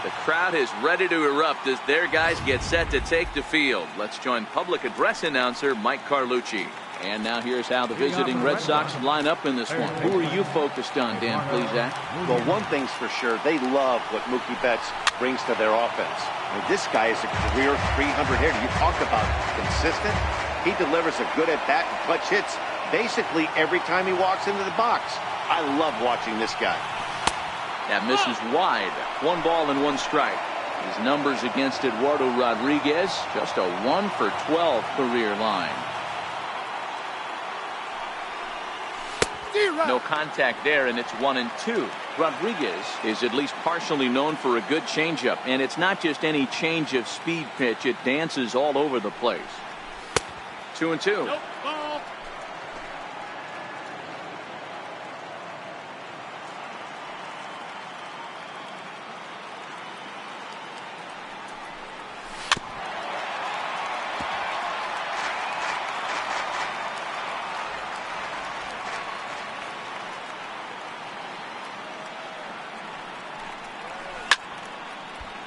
The crowd is ready to erupt as their guys get set to take the field. Let's join public address announcer Mike Carlucci. And now here's how the visiting Red Sox line up in this one. Who are you focused on, Dan Plesac? Well, one thing's for sure. They love what Mookie Betts brings to their offense. I mean, this guy is a career 300 hitter. You talk about consistent. He delivers a good at-bat and clutch hits basically every time he walks into the box. I love watching this guy. That misses wide. 1 ball and 1 strike. His numbers against Eduardo Rodriguez, just a 1 for 12 career line. No contact there, and it's 1-2. Rodriguez is at least partially known for a good changeup, and it's not just any change of speed pitch. It dances all over the place. 2-2. Nope.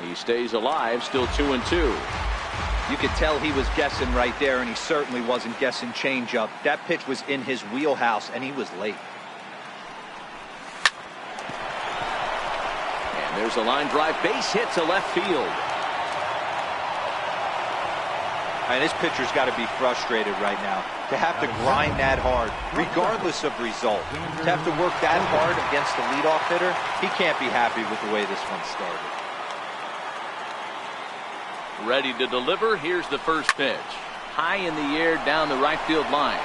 He stays alive, still 2-2. You could tell he was guessing right there, and he certainly wasn't guessing changeup. That pitch was in his wheelhouse, and he was late. And there's a line drive base hit to left field. And this pitcher's got to be frustrated right now. To have to grind that hard, regardless of result. To have to work that hard against the leadoff hitter, he can't be happy with the way this one started. Ready to deliver. Here's the first pitch. High in the air down the right field line.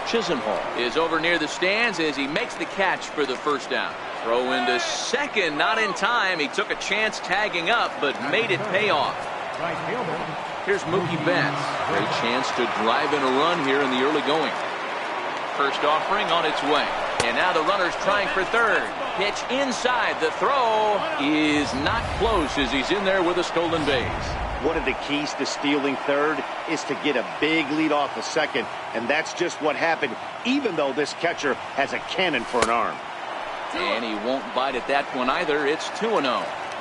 Chisenhall is over near the stands as he makes the catch for the first down. Throw into second, not in time. He took a chance tagging up, but made it pay off. Here's Mookie Betts. Great chance to drive in a run here in the early going. First offering on its way. And now the runner's trying for third. Pitch inside. The throw is not close as he's in there with a stolen base. One of the keys to stealing third is to get a big lead off a second, and that's just what happened, even though this catcher has a cannon for an arm. And he won't bite at that one either. It's 2-0.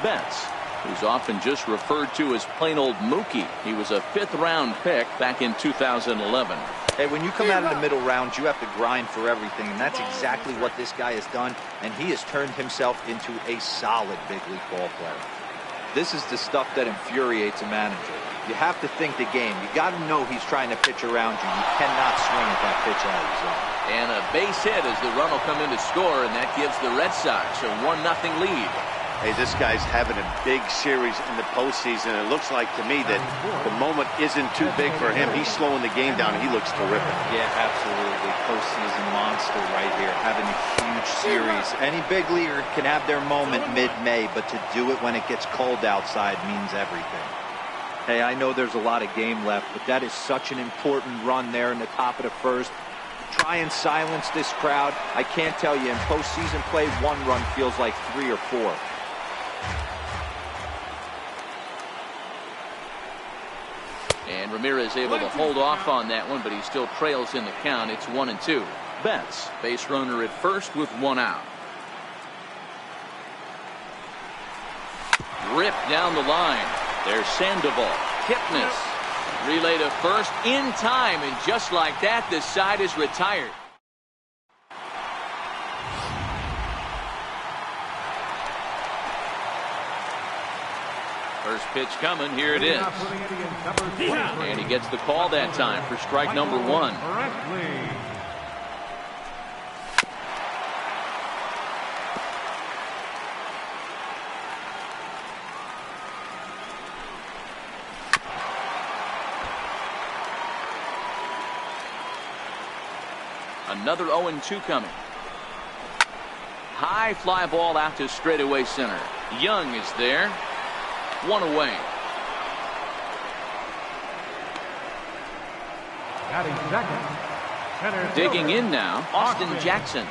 Betts, who's often just referred to as plain old Mookie. He was a 5th-round pick back in 2011. Hey, when you come out of the middle rounds, you have to grind for everything, and that's exactly what this guy has done, and he has turned himself into a solid big league ball player. This is the stuff that infuriates a manager. You have to think the game. You got to know he's trying to pitch around you. You cannot swing at that pitch out of his zone. And a base hit as the run will come in to score, and that gives the Red Sox a 1-0 lead. Hey, this guy's having a big series in the postseason. It looks like to me that the moment isn't too big for him. He's slowing the game down. He looks terrific. Yeah, absolutely. Postseason monster right here, having a huge series. Any big leaguer can have their moment mid-May, but to do it when it gets cold outside means everything. Hey, I know there's a lot of game left, but that is such an important run there in the top of the first. Try and silence this crowd. I can't tell you, in postseason play, 1 run feels like 3 or 4. And Ramirez able to hold off on that one, but he still trails in the count. It's 1-2. Betts, base runner at first with 1 out. Ripped down the line. There's Sandoval. Kipnis. Relay to first in time, and just like that, the side is retired. First pitch coming. Here it is. And he gets the call that time for strike number 1. Another 0-2 coming. High fly ball out to straightaway center. Young is there. 1 away. Digging in now, Austin Jackson.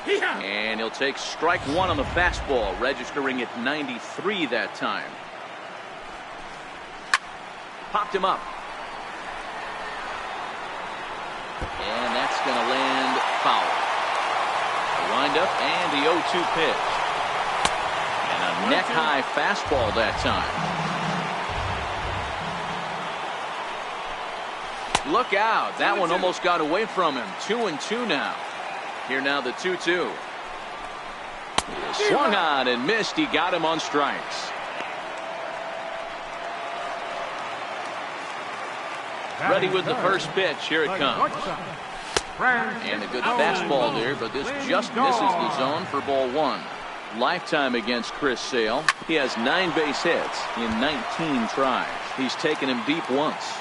And he'll take strike 1 on the fastball, registering at 93 that time. Popped him up. And that's going to land foul. The windup and the 0-2 pitch. And a neck-high fastball that time. Look out. That one almost got away from him. 2-2 now. Here now the 2-2. Swung on and missed. He got him on strikes. Ready with the first pitch. Here it comes. And a good fastball there, but this just misses the zone for ball one. Lifetime against Chris Sale. He has 9 base hits in 19 tries. He's taken him deep once.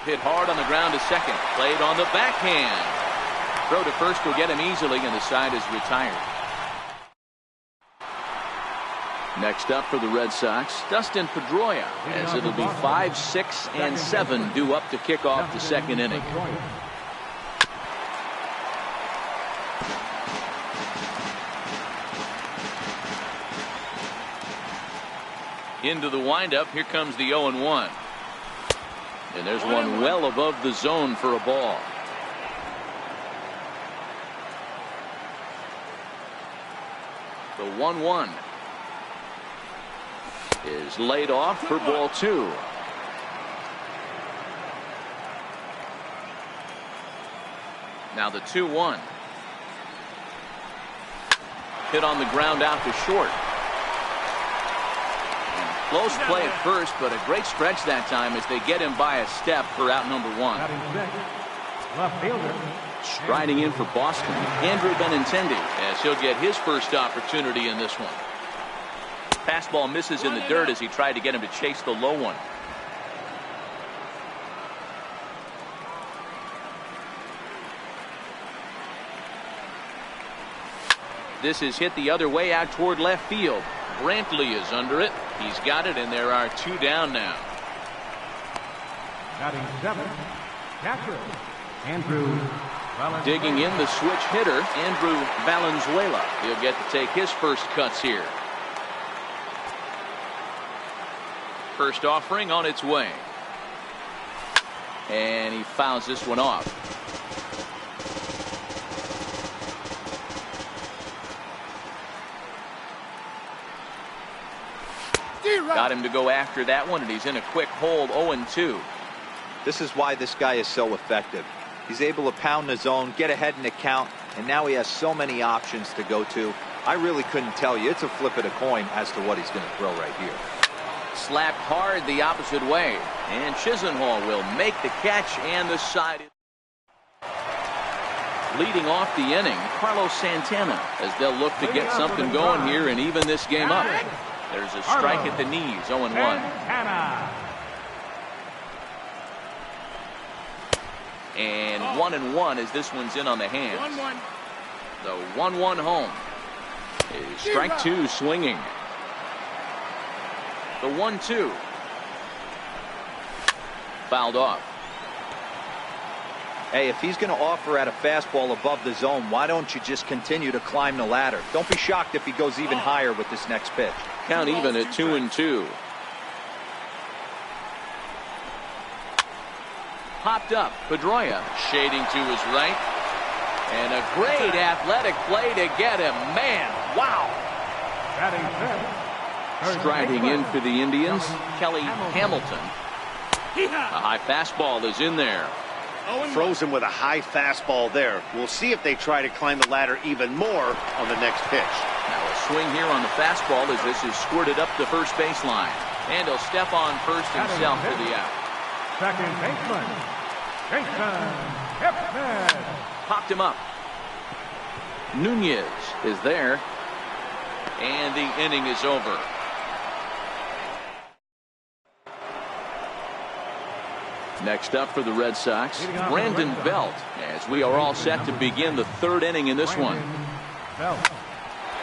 Hit hard on the ground to second. Played on the backhand. Throw to first will get him easily, and the side is retired. Next up for the Red Sox, Dustin Pedroia, as it'll be 5, 6, and 7 due up to kick off the second inning. Into the windup. Here comes the 0-1. And there's one well above the zone for a ball. The 1-1 is laid off for ball two. Now the 2-1. Hit on the ground out to short. Close play at first, but a great stretch that time as they get him by a step for out number one. Striding in for Boston, Andrew Benintendi, as he'll get his first opportunity in this one. Fastball misses in the dirt as he tried to get him to chase the low one. This is hit the other way out toward left field. Brantley is under it. He's got it, and there are 2 down now. Batting 7, catcher Andrew. Digging in the switch hitter, Andrew Valenzuela. He'll get to take his first cuts here. First offering on its way. And he fouls this one off. Got him to go after that one, and he's in a quick hold. 0-2. This is why this guy is so effective. He's able to pound the zone, get ahead in the count, and now he has so many options to go to. I really couldn't tell you. It's a flip of the coin as to what he's going to throw right here. Slapped hard the opposite way, and Chisenhall will make the catch, and the side. Leading off the inning, Carlos Santana, as they'll look to get something going here and even this game up. There's a strike at the knees. 0-1. And 1-1 as this one's in on the hands. The 1-1 home is strike 2 swinging. The 1-2 fouled off. Hey, if he's going to offer at a fastball above the zone, why don't you just continue to climb the ladder? Don't be shocked if he goes even higher with this next pitch. Count even at 2-2. Popped up. Pedroia shading to his right. And a great athletic play to get him. Man, wow. Striding in for the Indians, Kelly Hamilton. A high fastball is in there. Throws him with a high fastball there. We'll see if they try to climb the ladder even more on the next pitch. Now a swing here on the fastball as this is squirted up the first baseline. And he'll step on first himself for the out. Second baseman, Jason. Popped him up. Nunez is there. And the inning is over. Next up for the Red Sox, Brandon Belt, as we are all set to begin the third inning in this one.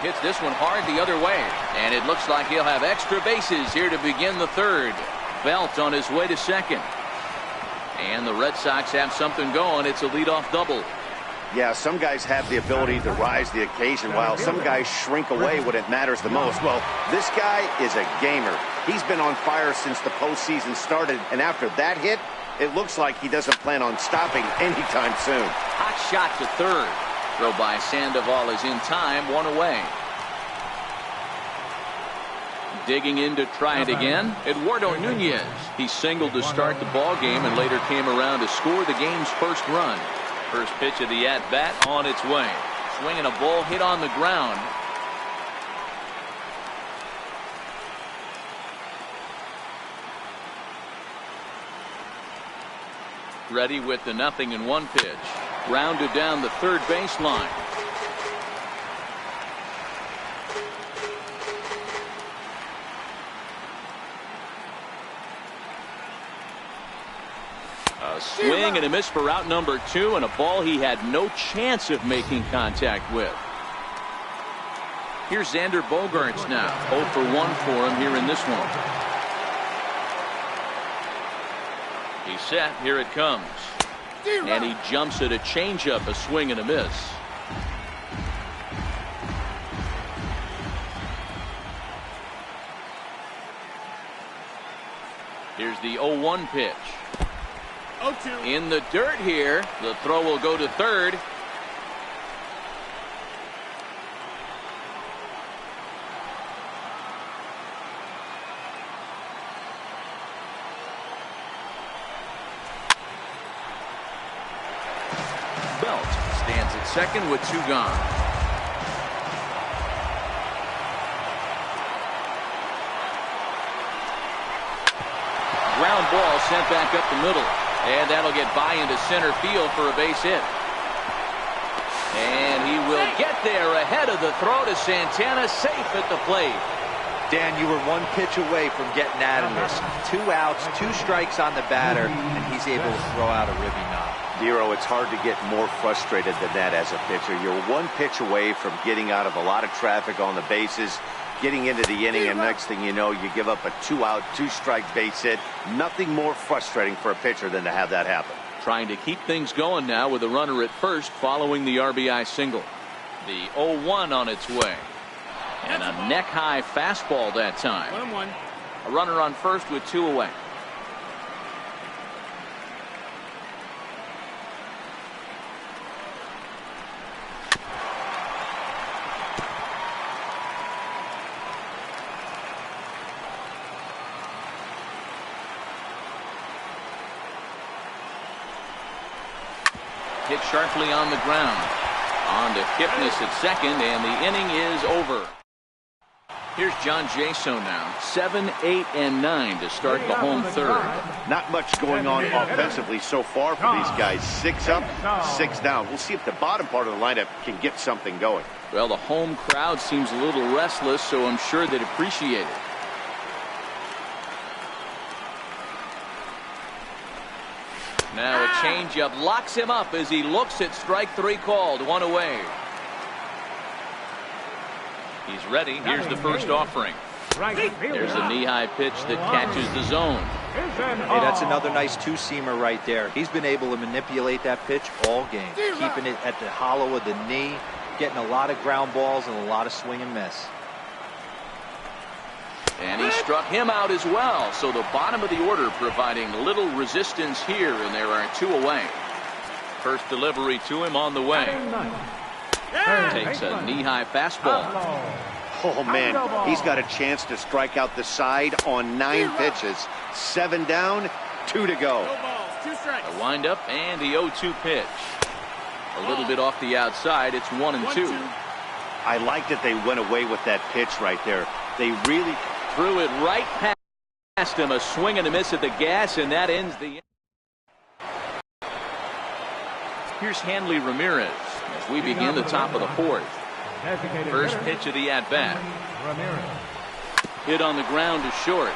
Hits this one hard the other way, and it looks like he'll have extra bases here to begin the third. Belt on his way to second. And the Red Sox have something going. It's a leadoff double. Yeah, some guys have the ability to rise the occasion while some guys shrink away when it matters the most. Well, this guy is a gamer. He's been on fire since the postseason started, and after that hit, It looks like he doesn't plan on stopping anytime soon. Hot shot to third. Throw by Sandoval is in time, one away. Digging in to try it again, Eduardo Nunez. He singled to start the ball game and later came around to score the game's first run. First pitch of the at-bat on its way. Swinging a ball hit on the ground. Ready with the 0-1 pitch. Grounded down the third baseline. A swing and a miss for out number 2, and a ball he had no chance of making contact with. Here's Xander Bogaerts now. 0 for 1 for him here in this one. He's set. Here it comes. And he jumps at a changeup, a swing and a miss. Here's the 0-1 pitch. 0-2. In the dirt here. The throw will go to third. Belt stands at second with 2 gone. Ground ball sent back up the middle. And that'll get by into center field for a base hit. And he will get there ahead of the throw to Santana, safe at the plate. Dan, you were 1 pitch away from getting out of this. 2 outs, 2 strikes on the batter, and he's able to throw out a ribby knob. Dero, it's hard to get more frustrated than that as a pitcher. You're 1 pitch away from getting out of a lot of traffic on the bases, getting into the inning, and next thing you know, you give up a 2-out, 2-strike base hit. Nothing more frustrating for a pitcher than to have that happen. Trying to keep things going now with a runner at first following the RBI single. The 0-1 on its way. And a neck-high fastball that time. 1-1. A runner on first with 2 away. Hit sharply on the ground. On to Kipnis at second, and the inning is over. Here's John Jaso now. 7, 8, and 9 to start the home third. Not much going on offensively so far for these guys. 6 up, 6 down. We'll see if the bottom part of the lineup can get something going. Well, the home crowd seems a little restless, so I'm sure they'd appreciate it. Now a changeup locks him up as he looks at strike 3 called. 1 away. He's ready. Here's the first offering. There's a knee-high pitch that catches the zone. Hey, that's another nice 2-seamer right there. He's been able to manipulate that pitch all game, keeping it at the hollow of the knee, getting a lot of ground balls and a lot of swing and miss. And he struck him out as well. So the bottom of the order providing little resistance here, and there are 2 away. First delivery to him on the way. Takes a knee-high fastball. Oh, man, he's got a chance to strike out the side on 9 pitches. 7 down, 2 to go. No balls, 2 strikes. A windup and the 0-2 pitch. A little bit off the outside. It's 1-2. I like that they went away with that pitch right there. They really threw it right past him. A swing and a miss at the gas, and that ends the. Here's Hanley Ramirez as we begin the top of the 4th. First pitch of the at-bat. Hit on the ground to short.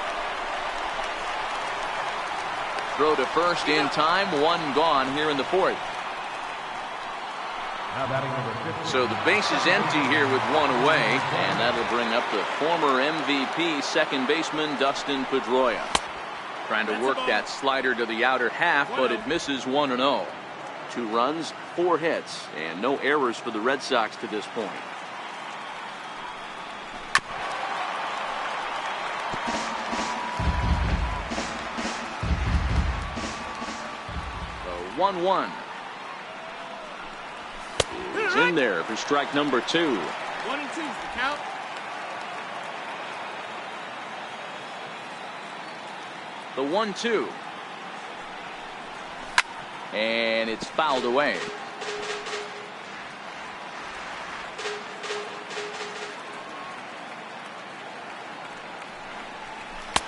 Throw to first in time. 1 gone here in the 4th. So the base is empty here with 1 away, and that'll bring up the former MVP second baseman Dustin Pedroia. Trying to work that slider to the outer half, but it misses 1-0. 2 runs, 4 hits, and no errors for the Red Sox to this point. 1-1. He's in there for strike number 2. 1 and 2's the count. The 1-2. And it's fouled away.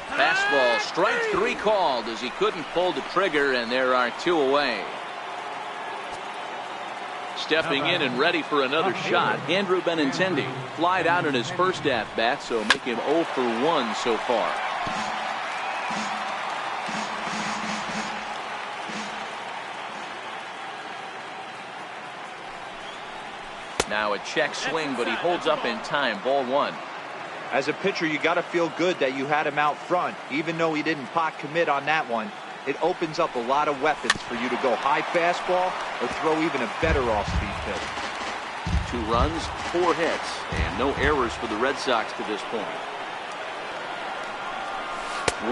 Fastball, strike 3 called as he couldn't pull the trigger, and there are 2 away. Stepping in and ready for another shot, Andrew Benintendi. Flied out in his first at-bat, so make him 0 for 1 so far. Now a check swing, but he holds up in time. Ball 1. As a pitcher, you got to feel good that you had him out front, even though he didn't pot commit on that one. It opens up a lot of weapons for you to go high fastball or throw even a better off-speed pitch. 2 runs, 4 hits, and no errors for the Red Sox to this point.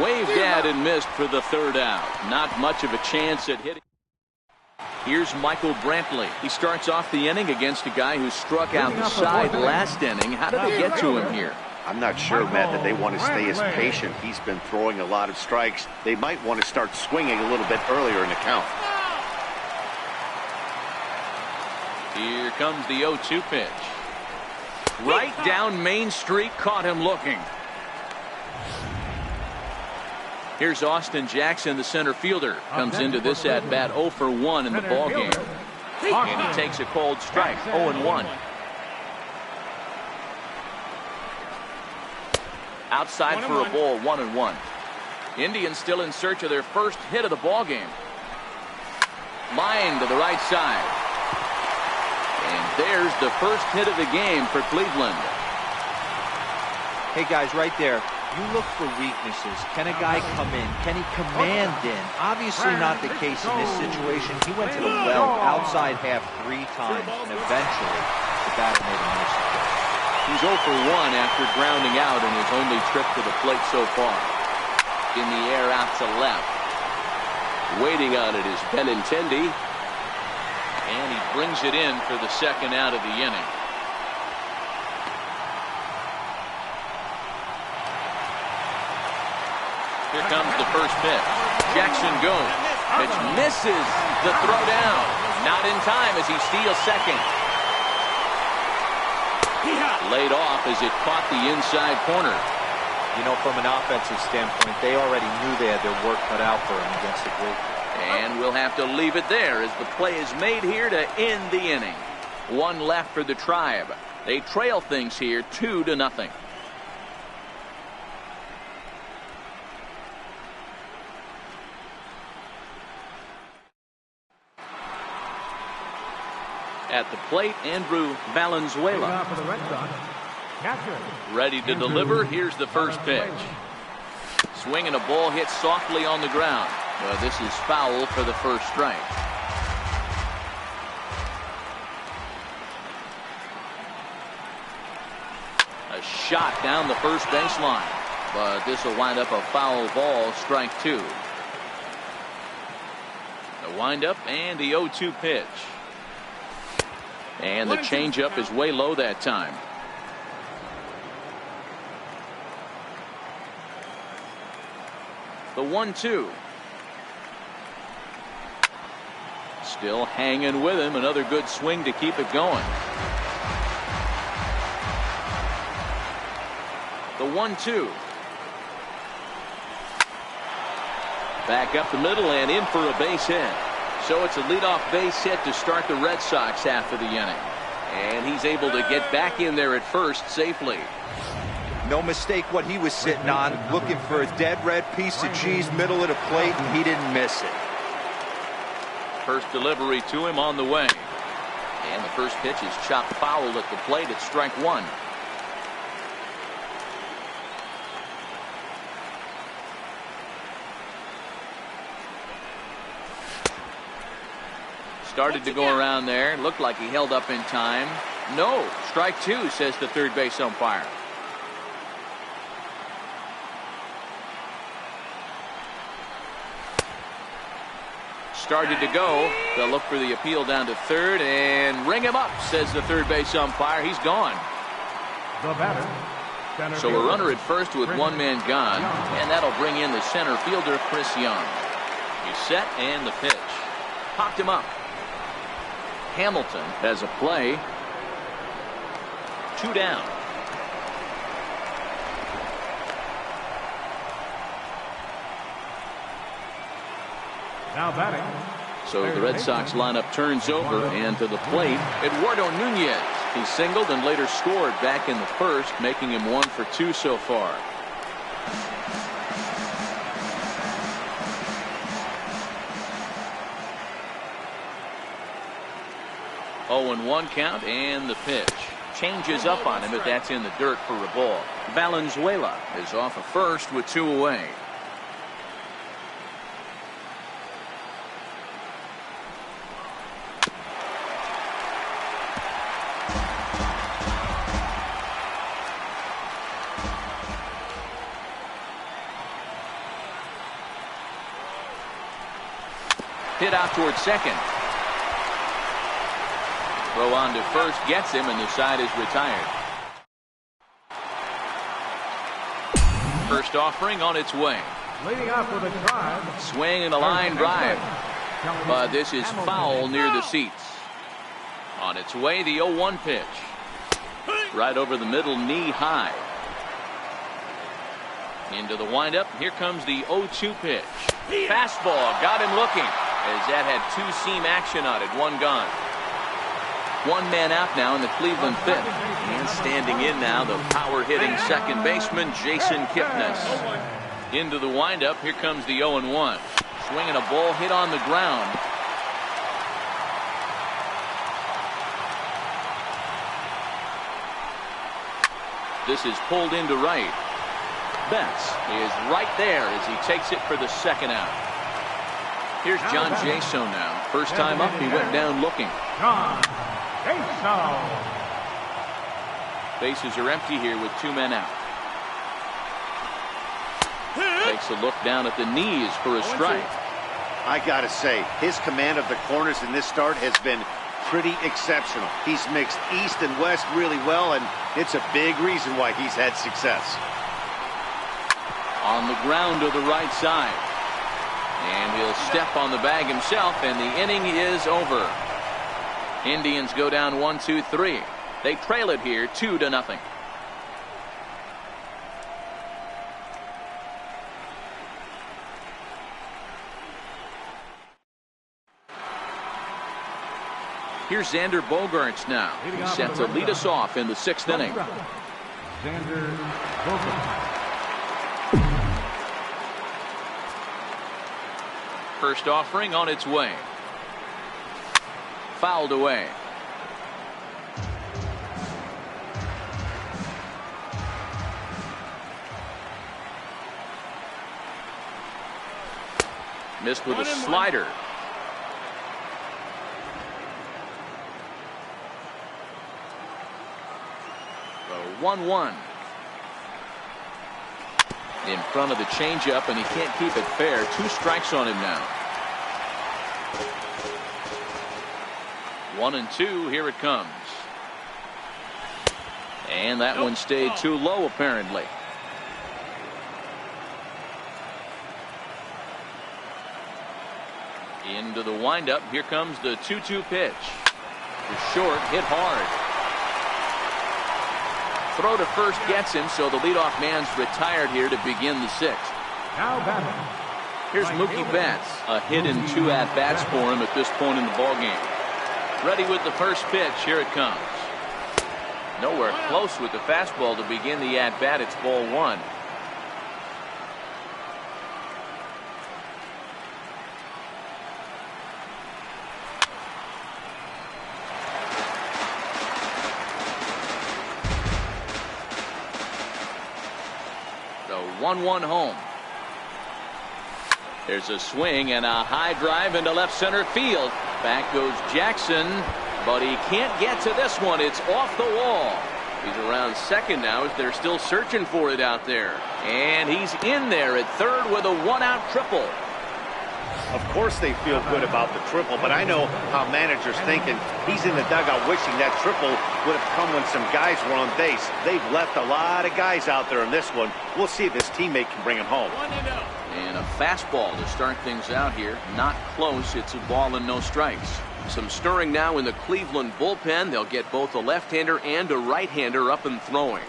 Waved at and missed for the 3rd out. Not much of a chance at hitting. Here's Michael Brantley. He starts off the inning against a guy who struck out the side last inning. How did they get to him here? I'm not sure, Matt, that they want to stay as patient. He's been throwing a lot of strikes. They might want to start swinging a little bit earlier in the count. Here comes the 0-2 pitch. Right down Main Street, caught him looking. Here's Austin Jackson, the center fielder. Comes into this at-bat 0 for 1 in the ballgame. And he takes a cold strike, 0-1. Outside for a ball, 1-1. Indians still in search of their first hit of the ballgame. Line to the right side. And there's the first hit of the game for Cleveland. Hey, guys, right there. You look for weaknesses. Can a guy come in? Can he command in? Obviously not the case in this situation. He went to the well outside half 3 times, and eventually the batter made a nice catch. He's 0 for 1 after grounding out in his only trip to the plate so far. In the air out to left. Waiting on it is Benintendi. And he brings it in for the 2nd out of the inning. Here comes the first pitch. Jackson goes. Pitch misses the throw down. Not in time as he steals second. Laid off as it caught the inside corner. You know, from an offensive standpoint, they already knew they had their work cut out for him against the group. And we'll have to leave it there as the play is made here to end the inning. 1 left for the Tribe. They trail things here 2-0. At the plate, Andrew Valenzuela. Ready to deliver. Here's the first pitch. Swing and a ball hit softly on the ground. But this is foul for the first strike. A shot down the first baseline. But this will wind up a foul ball, strike 2. The windup and the 0-2 pitch. And the changeup is way low that time. The 1-2. Still hanging with him. Another good swing to keep it going. The 1-2. Back up the middle and in for a base hit. So it's a leadoff base hit to start the Red Sox half of the inning. And he's able to get back in there at first safely. No mistake what he was sitting on, looking for a dead red piece of cheese middle of the plate, and he didn't miss it. First delivery to him on the way. And the first pitch is chopped foul at the plate at strike 1. Started to go around there. Looked like he held up in time. No. Strike 2, says the third base umpire. started to go. They'll look for the appeal down to third and ring him up, says the third base umpire. He's gone. The batter. Center So a fielder, runner at first with one man gone, and that'll bring in the center fielder, Chris Young. He's set and the pitch. Popped him up. Hamilton has a play. 2 down. Now batting. So the Red Sox lineup turns over, and to the plate, Eduardo Nunez. He singled and later scored back in the first, making him 1 for 2 so far. Oh, and 1 count, and the pitch. Changes up on him, but that's in the dirt for a ball. Valenzuela is off of first with 2 away. Hit out towards second. Throw on to first gets him, and the side is retired. First offering on its way. Leading off with a drive. Swing and a line drive. But this is foul near the seats. On its way, the 0-1 pitch. Right over the middle, knee high. Into the windup. Here comes the 0-2 pitch. Fastball got him looking, as that had 2-seam action on it. 1 gone. 1 man out now in the Cleveland 5th. And standing in now, the power-hitting second baseman, Jason Kipnis. Into the windup. Here comes the 0-1. Swinging a ball hit on the ground. This is pulled into right. Betts is right there as he takes it for the second out. Here's John Jaso now. First time up, he went down looking. John Jaso. Bases are empty here with 2 men out. Takes a look down at the knees for a strike. I gotta say, his command of the corners in this start has been pretty exceptional. He's mixed east and west really well, and it's a big reason why he's had success. On the ground to the right side. And he'll step on the bag himself, and the inning is over. Indians go down 1-2-3. They trail it here 2-0. Here's Xander Bogaerts now. He's set to lead us off in the 6th inning. Xander Bogaerts. First offering on its way. Fouled away. Missed with a slider. The 1-1. In front of the changeup, and he can't keep it fair. 2 strikes on him now. 1-2. Here it comes. And that one stayed too low, apparently. Into the windup. Here comes the 2-2 pitch. The short, hit hard. Throw to first gets him, so the leadoff man's retired here to begin the 6th. Now batting. Here's Mookie Betts. A hit in 2 at-bats for him at this point in the ballgame. Ready with the first pitch. Here it comes. Nowhere close with the fastball to begin the at-bat. It's ball 1. The 1-1 home. There's a swing and a high drive into left center field. Back goes Jackson, but he can't get to this one. It's off the wall. He's around second now as they're still searching for it out there. And he's in there at third with a 1-out triple. Of course they feel good about the triple, but I know how managers thinking. He's in the dugout wishing that triple would have come when some guys were on base. They've left a lot of guys out there in this one. We'll see if his teammate can bring him home. And a fastball to start things out here. Not close. It's a ball and no strikes. Some stirring now in the Cleveland bullpen. They'll get both a left-hander and a right-hander up and throwing.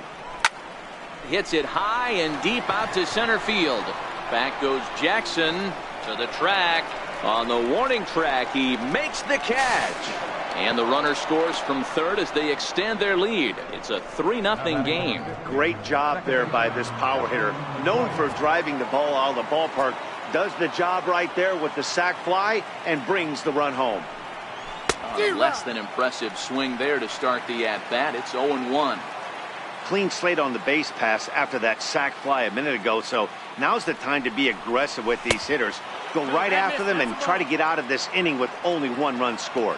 Hits it high and deep out to center field. Back goes Jackson to the track. On the warning track, he makes the catch. And the runner scores from third as they extend their lead. It's a 3-0 game. Great job there by this power hitter. Known for driving the ball out of the ballpark. Does the job right there with the sac fly and brings the run home. Less than impressive swing there to start the at-bat. It's 0-1. Clean slate on the base pass after that sac fly a minute ago, so now's the time to be aggressive with these hitters. Go right after them and try to get out of this inning with only 1 run scored.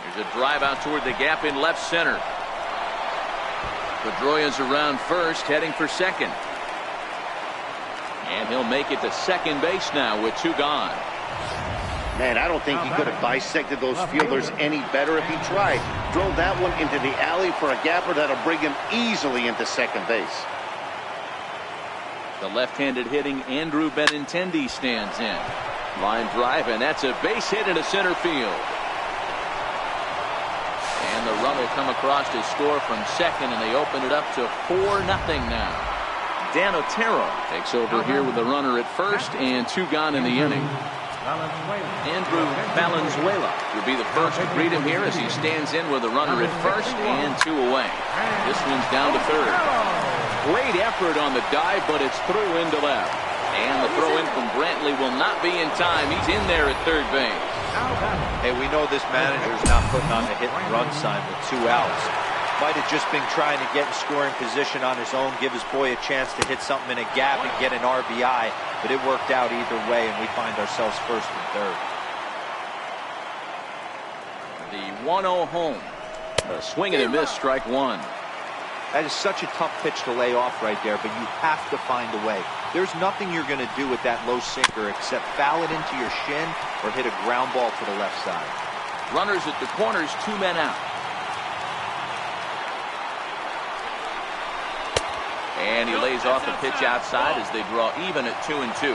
There's a drive out toward the gap in left center. Pedroia's around first, heading for second. And he'll make it to second base now with 2 gone. Man, I don't think he could have bisected those fielders any better if he tried. Drove that one into the alley for a gapper that'll bring him easily into second base. The left-handed hitting Andrew Benintendi stands in. Line drive, and that's a base hit into center field. And the run will come across to score from second, and they open it up to 4-0 now. Dan Otero takes over here with the runner at first and 2 gone in the inning. Andrew Valenzuela will be the first to greet him here as he stands in with a runner at first and 2 away. This one's down to third. Great effort on the dive, but it's through into left. And the throw in from Brantley will not be in time. He's in there at third base. Hey, we know this manager's not putting on the hit and run sign with 2 outs. Might have just been trying to get in scoring position on his own, give his boy a chance to hit something in a gap and get an RBI, but it worked out either way, and we find ourselves first and third. The 1-0 home. A swing and a miss, strike 1. That is such a tough pitch to lay off right there, but you have to find a way. There's nothing you're going to do with that low sinker except foul it into your shin or hit a ground ball to the left side. Runners at the corners, 2 men out. And he lays off a pitch outside as they draw even at 2-2.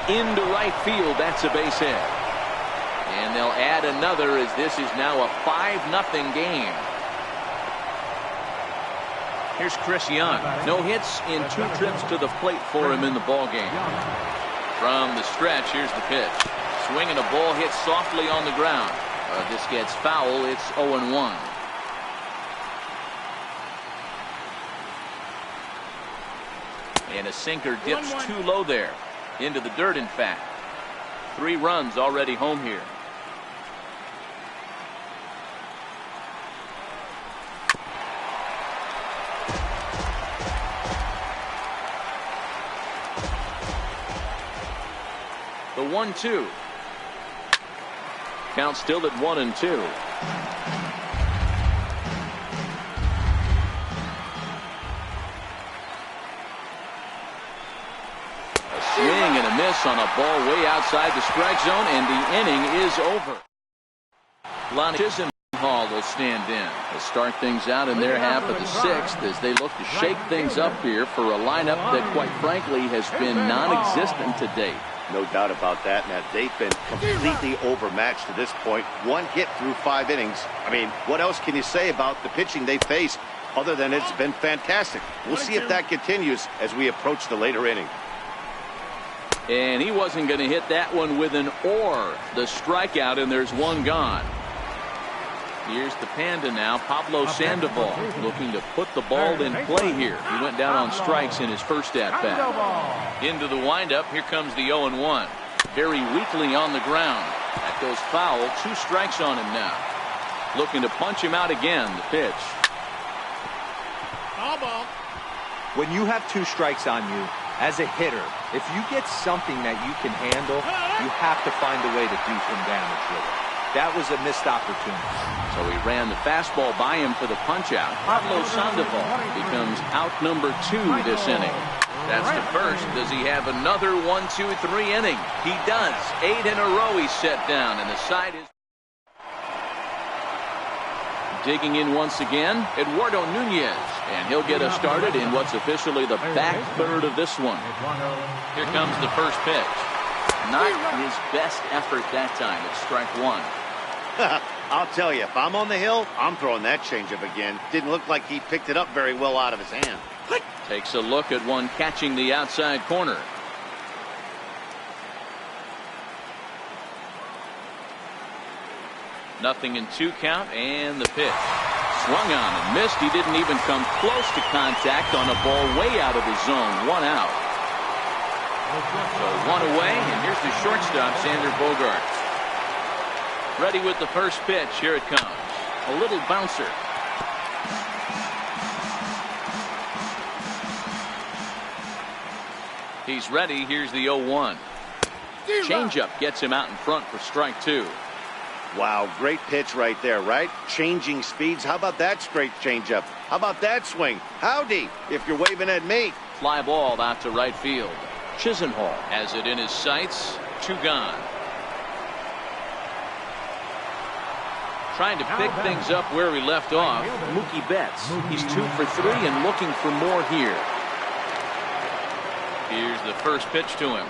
Into right field, that's a base hit. And they'll add another as this is now a 5-0 game. Here's Chris Young. No hits in 2 trips to the plate for him in the ballgame. From the stretch, here's the pitch. Swing and a ball hit softly on the ground. This gets foul. It's 0-1. And a sinker dips too low there. Into the dirt, in fact. 3 runs already home here. The 1-2. Count still at 1-2. A swing and a miss on a ball way outside the strike zone, and the inning is over. Lonnie Chisenhall will stand in to start things out in their half of the 6th as they look to shake things up here for a lineup that, quite frankly, has been non-existent to date. No doubt about that, Matt. They've been completely overmatched to this point. 1 hit through 5 innings. I mean, what else can you say about the pitching they face other than it's been fantastic? We'll see if that continues as we approach the later inning. And he wasn't going to hit that one with an or. The strikeout, and there's 1 gone. Here's the Panda now, Pablo Sandoval, looking to put the ball in play here. He went down on strikes in his first at-bat. Into the windup, here comes the 0-1. Very weakly on the ground. That goes foul, 2 strikes on him now. Looking to punch him out again, the pitch. All ball. When you have 2 strikes on you, as a hitter, if you get something that you can handle, you have to find a way to do some damage with it. That was a missed opportunity. So he ran the fastball by him for the punch out. Pablo Sandoval becomes out number 2 this inning. That's the first. Does he have another 1, 2, 3 inning? He does. 8 in a row he's set down, and the side is digging in once again, Eduardo Nunez, and he'll get us started in what's officially the back third of this one. Here comes the first pitch. Not his best effort that time. It's strike 1. I'll tell you, if I'm on the hill, I'm throwing that changeup again. Didn't look like he picked it up very well out of his hand. Takes a look at one catching the outside corner. Nothing in 2 count, and the pitch. Swung on and missed. He didn't even come close to contact on a ball way out of the zone. 1 out. So 1 away, and here's the shortstop, Xander Bogaerts. Ready with the first pitch. Here it comes. A little bouncer. He's ready. Here's the 0-1. Changeup gets him out in front for strike 2. Wow, great pitch right there, right? Changing speeds. How about that straight changeup? How about that swing? Howdy, if you're waving at me. Fly ball out to right field. Chisenhall has it in his sights. 2 gone. Trying to pick things up where he left off. Mookie Betts. He's 2 for 3 and looking for more here. Here's the first pitch to him.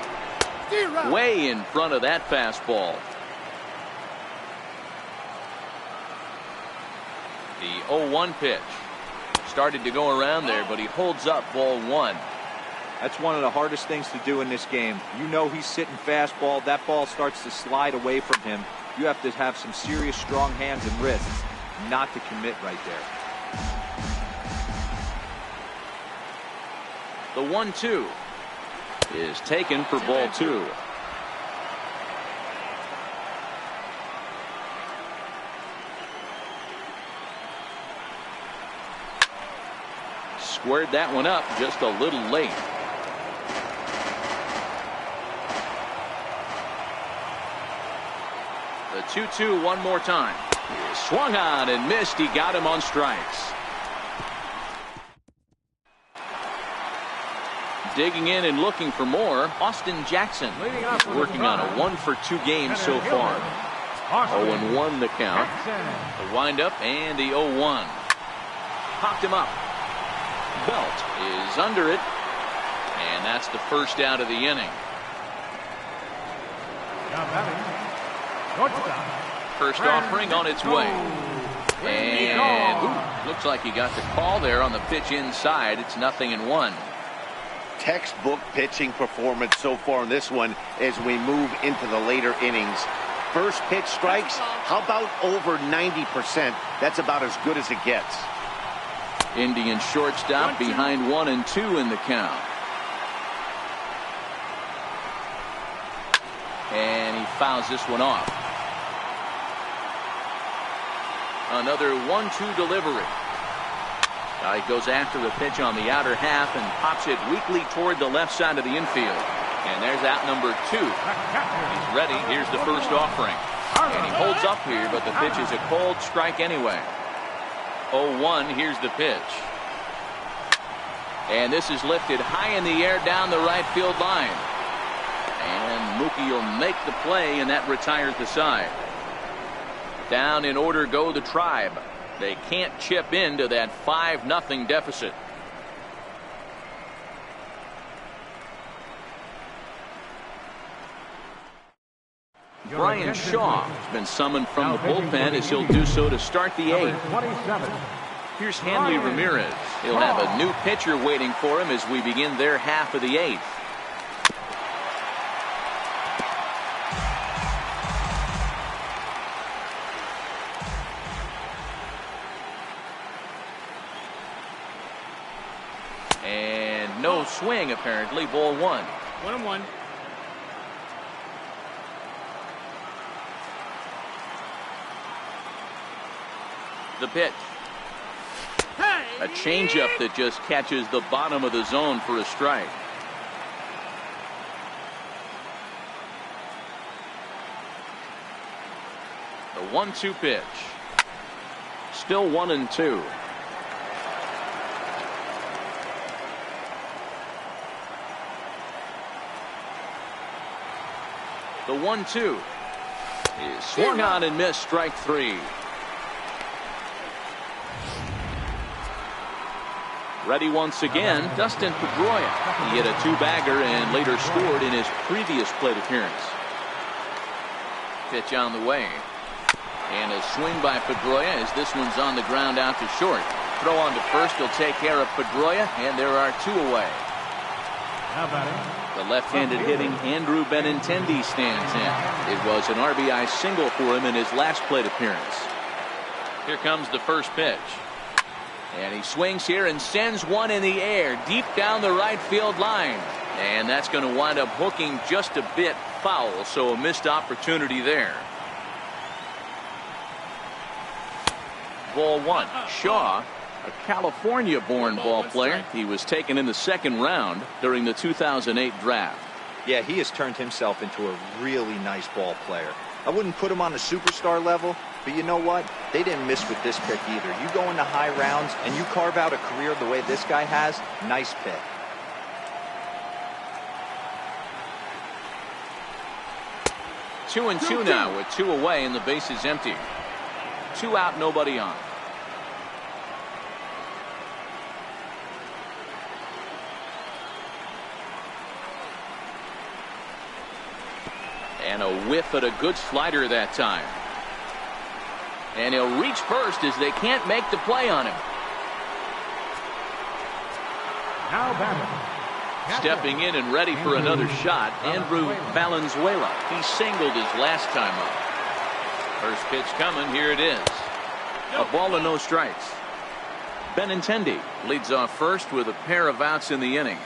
Way in front of that fastball. The 0-1 pitch. Started to go around there, but he holds up ball 1. That's one of the hardest things to do in this game. You know he's sitting fastball. That ball starts to slide away from him. You have to have some serious strong hands and wrists not to commit right there. The 1-2 is taken for ball 2. Squared that one up just a little late. The 2-2 one more time. Swung on and missed. He got him on strikes. Digging in and looking for more. Austin Jackson is working on a 1 for 2 games so far. 0-1 the count. The windup and the 0-1. Popped him up. Belt is under it, and that's the first out of the inning. First offering on its way, and looks like he got the call there on the pitch inside. It's 0-1. Textbook pitching performance so far in this one as we move into the later innings. First pitch strikes, how about over 90%? That's about as good as it gets. Indian shortstop behind 1 and 2 in the count. And he fouls this one off. Another 1-2 delivery. He goes after the pitch on the outer half and pops it weakly toward the left side of the infield. And there's out number 2. He's ready. Here's the first offering. And he holds up here, but the pitch is a cold strike anyway. 0-1, here's the pitch. And this is lifted high in the air down the right field line. And Mookie will make the play, and that retires the side. Down in order go the Tribe. They can't chip into that 5-0 deficit. Brian Shaw has been summoned from the bullpen as he'll do so to start the 8th. Here's Hanley Ramirez. He'll have a new pitcher waiting for him as we begin their half of the 8th. And no swing apparently. Ball 1. 1-1. The pitch. A changeup that just catches the bottom of the zone for a strike. The 1-2 pitch. Still 1-2. The 1-2 is swung on and missed. Strike 3. Ready once again, Dustin Pedroia. He hit a 2-bagger and later scored in his previous plate appearance. Pitch on the way. And a swing by Pedroia as this one's on the ground out to short. Throw on to first. He'll take care of Pedroia, and there are 2 away. Now batting, the left-handed hitting Andrew Benintendi stands in. It was an RBI single for him in his last plate appearance. Here comes the first pitch. And he swings here and sends one in the air deep down the right field line. And that's going to wind up hooking just a bit foul, so a missed opportunity there. Ball 1. Shaw, a California-born ball player. He was taken in the 2nd round during the 2008 draft. Yeah, he has turned himself into a really nice ball player. I wouldn't put him on the superstar level, but you know what? They didn't miss with this pick either. You go into high rounds and you carve out a career the way this guy has. Nice pick. Two and two now with 2 away and the base is empty. 2 out, nobody on. And a whiff at a good slider that time. And he'll reach first as they can't make the play on him. now batting. Stepping in and ready for another shot, Andrew Valenzuela. He singled his last time up. First pitch coming, here it is. A ball and no strikes. Benintendi leads off first with a pair of outs in the inning.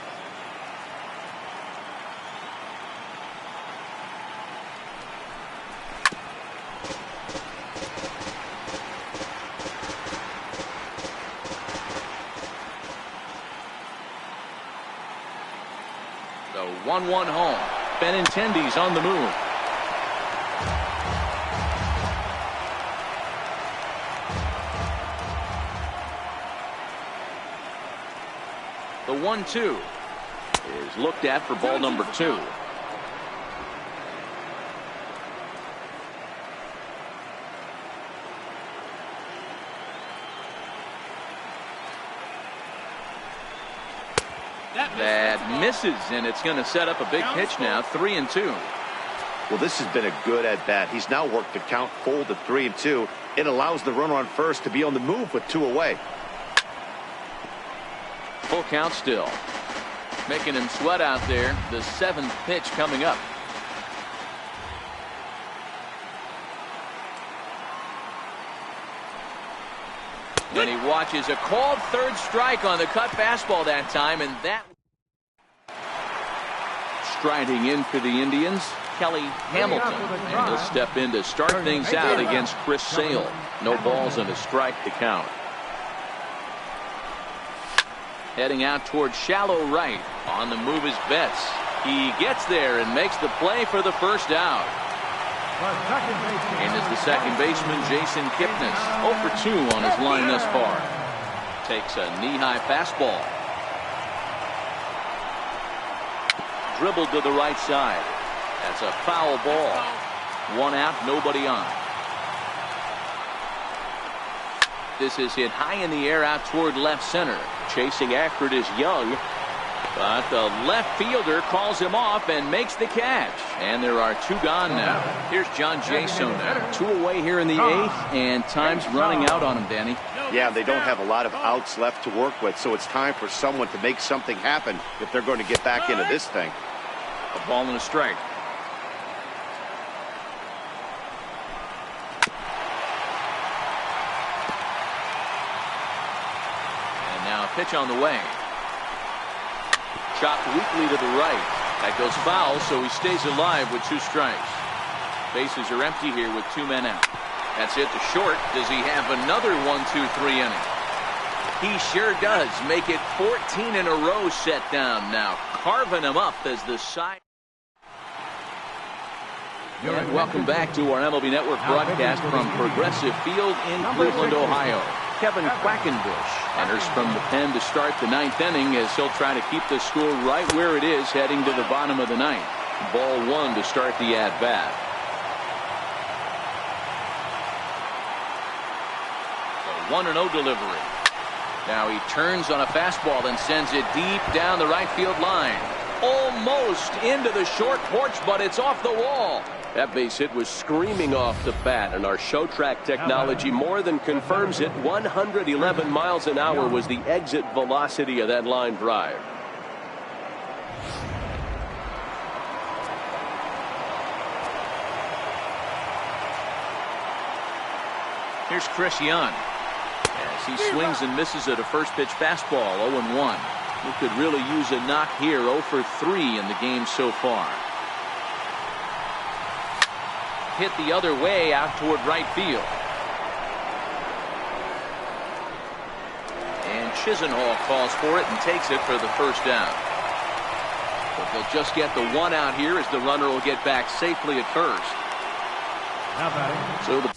The 1-1 home. Benintendi's on the move. The 1-2 is looked at for ball number 2. That misses, and it's going to set up a big pitch now. 3-2. Well, this has been a good at bat. He's now worked the count full to 3-2. It allows the runner on first to be on the move with 2 away. Full count still. Making him sweat out there. The 7th pitch coming up. And he watches a called third strike on the cut fastball that time, and that striding in for the Indians, Kelly Hamilton, and he'll step in to start things out against Chris Sale. No balls and a strike to count. Heading out towards shallow right. On the move is Betts. He gets there and makes the play for the first out. And is the second baseman Jason Kipnis, 0 for 2 on his line thus far. Takes a knee-high fastball. Dribbled to the right side. That's a foul ball. 1 out, nobody on. This is hit high in the air out toward left center. Chasing after it is Young, but the left fielder calls him off and makes the catch. And there are 2 gone now. Here's John Jason now. 2 away here in the 8th, and time's running out on him, Danny. Yeah, they don't have a lot of outs left to work with, so it's time for someone to make something happen if they're going to get back into this thing. A ball and a strike. Pitch on the way. Chopped weakly to the right. That goes foul, so he stays alive with 2 strikes. Bases are empty here with 2 men out. That's it to short. Does he have another 1-2-3 inning? He sure does. Make it 14 in a row set down now. Carving him up as the side. And welcome back to our MLB Network broadcast from Progressive Field in Cleveland, Ohio. Kevin Quackenbush enters from the pen to start the ninth inning as he'll try to keep the score right where it is heading to the bottom of the ninth. Ball one to start the at-bat. The 1-0 delivery. Now he turns on a fastball and sends it deep down the right field line. Almost into the short porch, but it's off the wall. That base hit was screaming off the bat, and our show track technology more than confirms it. 111 miles an hour was the exit velocity of that line drive. Here's Chris Young as he swings and misses at a first pitch fastball. 0-1. He could really use a knock here. 0 for 3 in the game so far. Hit the other way out toward right field. And Chisenhall calls for it and takes it for the first down. But they'll just get the one out here as the runner will get back safely at first. So the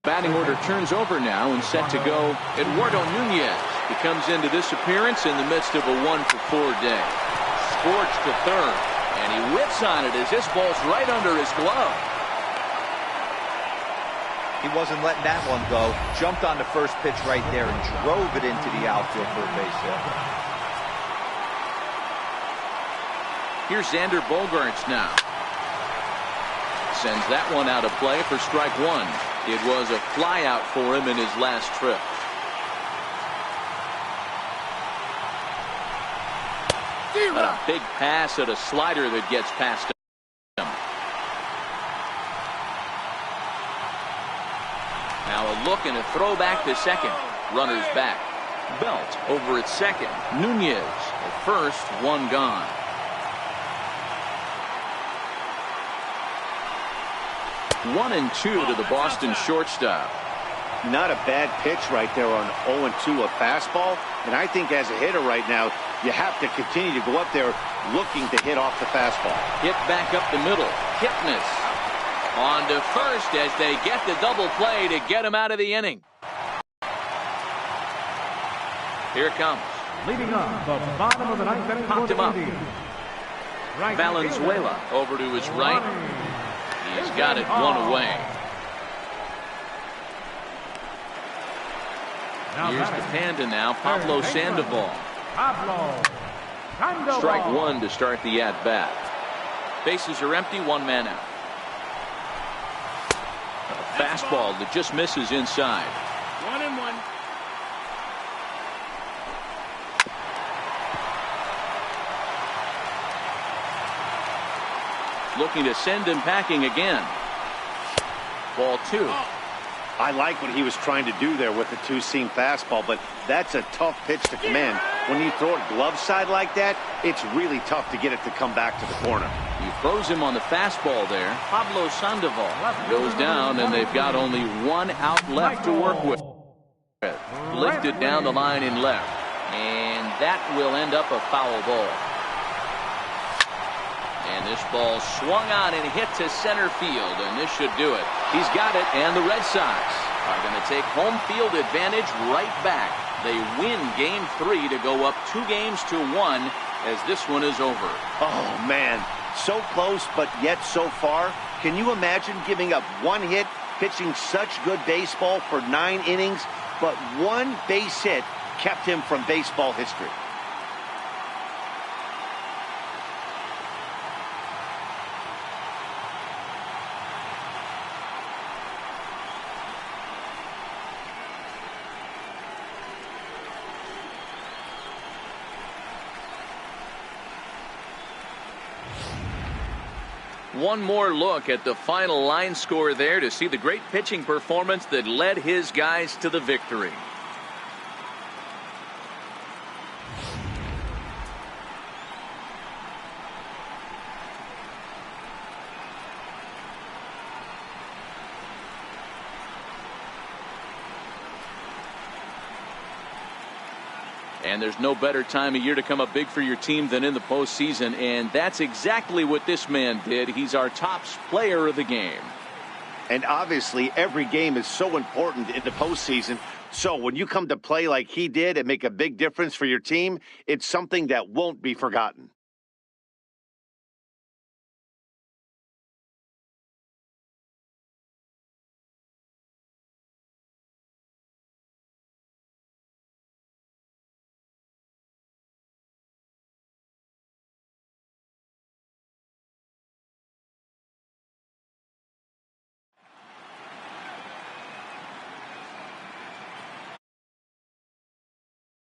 batting order turns over now and set to go. Eduardo Nunez. He comes into this appearance in the midst of a 1 for 4 day. Scorched to third, and he whips on it as this ball's right under his glove. He wasn't letting that one go. Jumped on the first pitch right there and drove it into the outfield for a base hit. Here's Xander Bogaerts now. Sends that one out of play for strike one. It was a fly out for him in his last trip. But a big pass at a slider that gets past him. Now a look and a throw back to second. Runners back. Belt over at second. Nunez at first, one gone. One and two to the Boston shortstop. Not a bad pitch right there on 0-2, a fastball. And I think as a hitter right now, you have to continue to go up there looking to hit off the fastball. Hit back up the middle. Kipnis on to first as they get the double play to get him out of the inning. Here it comes. Leading up the bottom of the ninth inning. Popped him up. Right Valenzuela over to his right. He's got it one away. Here's the panda now, Pablo Sandoval. Strike one to start the at-bat. Bases are empty, one man out. A fastball that just misses inside. 1-1. Looking to send him packing again. Ball two. I like what he was trying to do there with the two-seam fastball, but that's a tough pitch to command. When you throw it glove side like that, it's really tough to get it to come back to the corner. He throws him on the fastball there. Pablo Sandoval goes down, and they've got only one out left to work with. Lifted down the line in left, and that will end up a foul ball. And this ball swung on and hit to center field, and this should do it. He's got it, and the Red Sox are going to take home field advantage right back. They win Game 3 to go up 2-1 as this one is over. Oh, man. So close, but yet so far. Can you imagine giving up one hit, pitching such good baseball for 9 innings, but one base hit kept him from baseball history? One more look at the final line score there to see the great pitching performance that led his guys to the victory. And there's no better time of year to come up big for your team than in the postseason, and that's exactly what this man did. He's our top player of the game. And obviously, every game is so important in the postseason. So when you come to play like he did and make a big difference for your team, it's something that won't be forgotten.